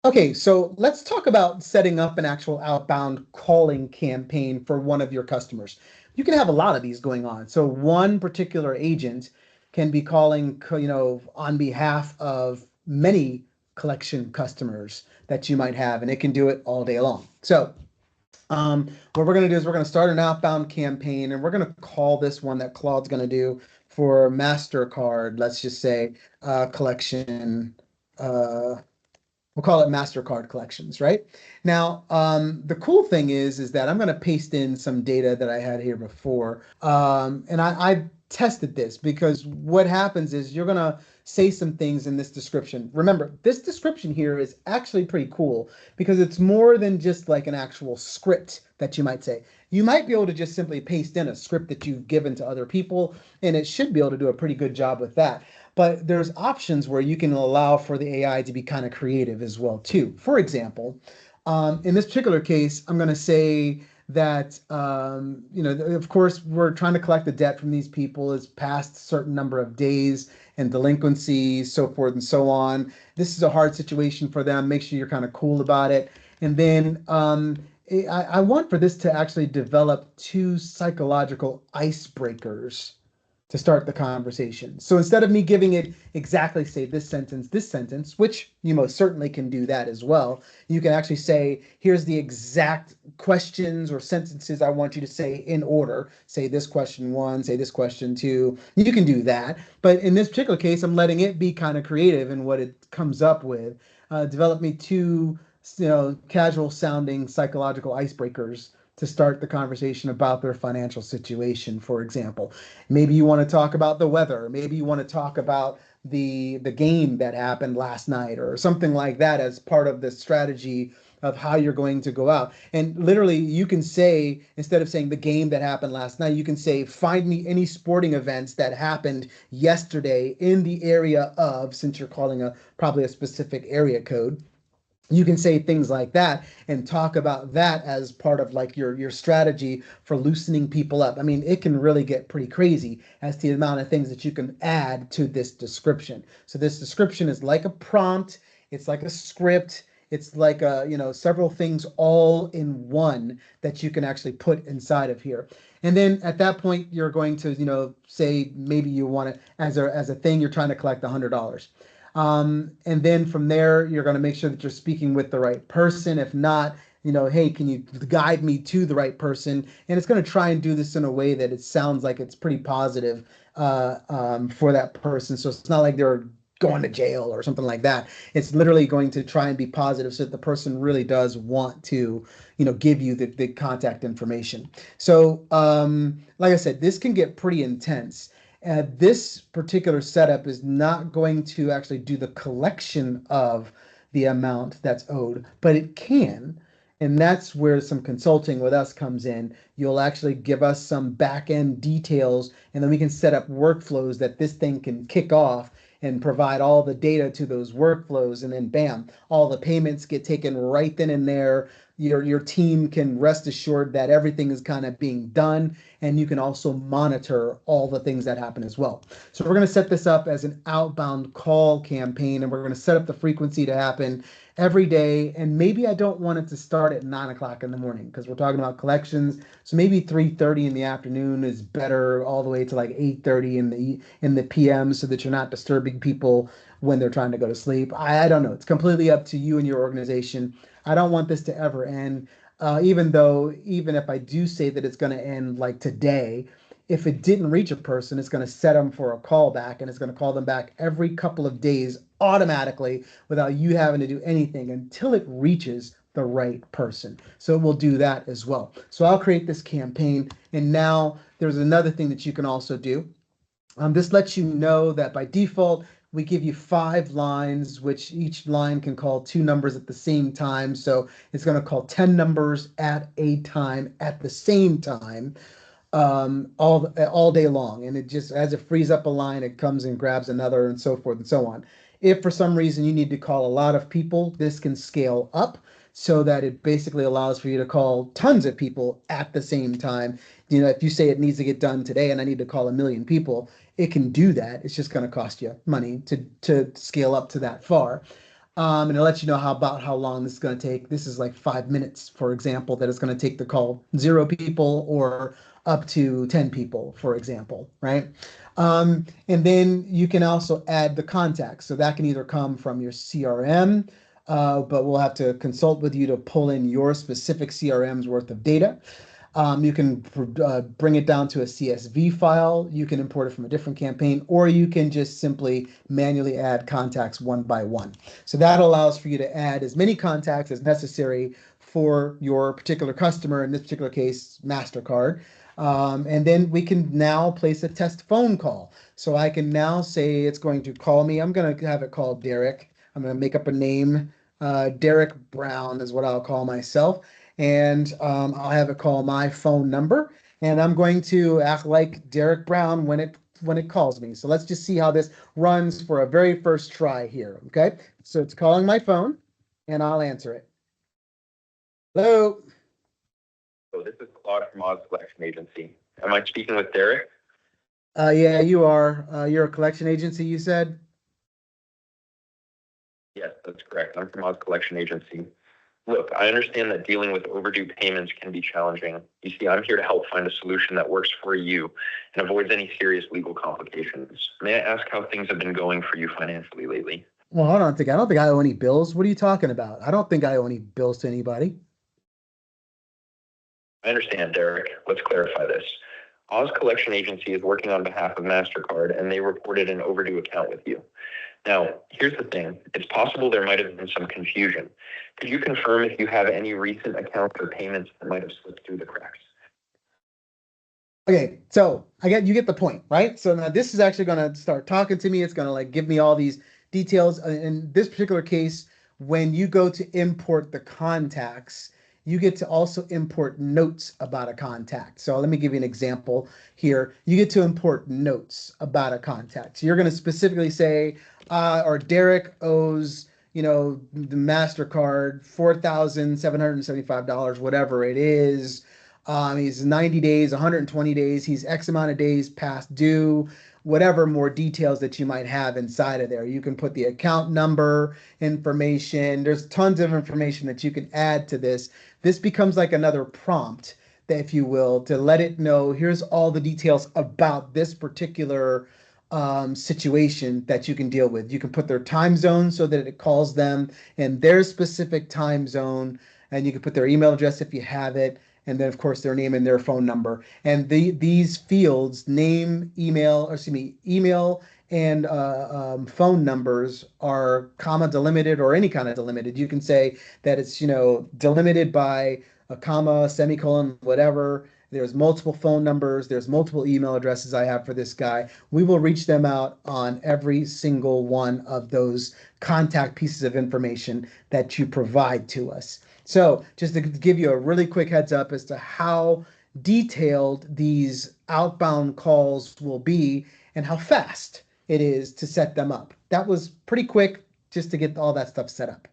Okay, so let's talk about setting up an actual outbound calling campaign for one of your customers. You can have a lot of these going on. So one particular agent can be calling, on behalf of many collection customers that you might have, and it can do it all day long. So what we're going to do is we're going to start an outbound campaign, and we're going to call this one that Claude's going to do for MasterCard. Let's just say collection. Uh, we'll call it MasterCard collections, right? Now, the cool thing is that I'm going to paste in some data that I had here before. And I tested this because what happens is you're going to say some things in this description. Remember, this description here is actually pretty cool because it's more than just like an actual script that you might say. You might be able to just simply paste in a script that you've given to other people, and it should be able to do a pretty good job with that. But there's options where you can allow for the AI to be kind of creative as well too. For example, in this particular case, I'm going to say that of course we're trying to collect the debt from these people. It's past a certain number of days and delinquencies, so forth and so on. This is a hard situation for them. Make sure you're kind of cool about it. And then I want for this to actually develop two psychological icebreakers to start the conversation. So instead of me giving it exactly, say, this sentence, which you most certainly can do that as well, you can actually say, here's the exact questions or sentences I want you to say in order. Say this question one, say this question two. You can do that. But in this particular case, I'm letting it be kind of creative in what it comes up with. Develop me two, casual sounding psychological icebreakers to start the conversation about their financial situation, for example. Maybe you want to talk about the weather. Maybe you want to talk about the game that happened last night or something like that as part of the strategy of how you're going to go out. And literally you can say, instead of saying the game that happened last night, you can say, find me any sporting events that happened yesterday in the area of, since you're calling probably a specific area code. You can say things like that and talk about that as part of like your strategy for loosening people up. I mean, it can really get pretty crazy as to the amount of things that you can add to this description. So this description is like a prompt, it's like a script, it's like several things all in one that you can actually put inside of here. And then at that point, you're going to, say maybe you want to, as a thing, you're trying to collect $100. And then from there, you're going to make sure that you're speaking with the right person. If not, hey, can you guide me to the right person? And it's going to try and do this in a way that it sounds like it's pretty positive for that person. So it's not like they're going to jail or something like that. It's literally going to try and be positive so that the person really does want to, give you the contact information. So, like I said, this can get pretty intense. This particular setup is not going to actually do the collection of the amount that's owed, but it can. And that's where some consulting with us comes in. You'll actually give us some back end details, and then we can set up workflows that this thing can kick off and provide all the data to those workflows. And then bam, all the payments get taken right then and there. Your team can rest assured that everything is kind of being done, and you can also monitor all the things that happen as well. So we're going to set this up as an outbound call campaign, and we're going to set up the frequency to happen every day. And maybe I don't want it to start at 9 o'clock in the morning because we're talking about collections. So maybe 3:30 in the afternoon is better, all the way to like 8:30 in the PM, so that you're not disturbing people when they're trying to go to sleep. I don't know. It's completely up to you and your organization. I don't want this to ever end. Even if I do say that it's going to end like today, if it didn't reach a person, it's going to set them for a call back, and it's going to call them back every couple of days automatically without you having to do anything until it reaches the right person. So it will do that as well. So I'll create this campaign. And now there's another thing that you can also do. This lets you know that by default, we give you 5 lines, which each line can call 2 numbers at the same time. So it's going to call 10 numbers at a time at the same time, all day long. And it just, as it frees up a line, it comes and grabs another, and so forth and so on. If for some reason you need to call a lot of people, this can scale up so that it basically allows for you to call tons of people at the same time. If you say it needs to get done today and I need to call 1 million people, it can do that. It's just going to cost you money to scale up to that far. And it lets you know how long this is going to take. This is like 5 minutes, for example, that it's going to take to call 0 people or up to 10 people, for example, right? And then you can also add the contacts. So that can either come from your CRM, but we'll have to consult with you to pull in your specific CRM's worth of data. You can bring it down to a CSV file. You can import it from a different campaign, or you can just simply manually add contacts one by one. So that allows for you to add as many contacts as necessary for your particular customer, in this particular case, MasterCard. And then we can now place a test phone call. So I can now say it's going to call me. I'm going to have it called Derek. I'm going to make up a name. Derek Brown is what I'll call myself. And I'll have it call my phone number. And I'm going to act like Derek Brown when it calls me. So let's just see how this runs for a very first try here. Okay. So it's calling my phone and I'll answer it. Hello. So this is Claude from Oz Collection Agency. Am I speaking with Derek? Yeah, you are. You're a collection agency, you said? Yes, that's correct. I'm from Oz Collection Agency. Look, I understand that dealing with overdue payments can be challenging. You see, I'm here to help find a solution that works for you and avoids any serious legal complications. May I ask how things have been going for you financially lately? Well, I don't think I owe any bills. What are you talking about? I don't think I owe any bills to anybody. I understand, Derek. Let's clarify this. Oz Collection Agency is working on behalf of MasterCard, and they reported an overdue account with you. Now, here's the thing. It's possible there might have been some confusion. Could you confirm if you have any recent accounts or payments that might have slipped through the cracks? Okay, so you get the point, right? So now this is actually going to start talking to me. It's going to like give me all these details. In this particular case, when you go to import the contacts, you get to also import notes about a contact. So let me give you an example here. You get to import notes about a contact. So you're going to specifically say, or Derek owes, the MasterCard $4,775, whatever it is. He's 90 days, 120 days. He's X amount of days past due, whatever more details that you might have inside of there. You can put the account number information. There's tons of information that you can add to this. This becomes like another prompt, if you will, to let it know, here's all the details about this particular situation that you can deal with. You can put their time zone so that it calls them in their specific time zone, and you can put their email address if you have it, and then of course their name and their phone number. And these fields, name, email and phone numbers are comma delimited or any kind of delimited. You can say that it's delimited by a comma, semicolon, whatever. There's multiple phone numbers. There's multiple email addresses I have for this guy. We will reach them out on every single one of those contact pieces of information that you provide to us. So just to give you a really quick heads up as to how detailed these outbound calls will be and how fast it is to set them up. That was pretty quick just to get all that stuff set up.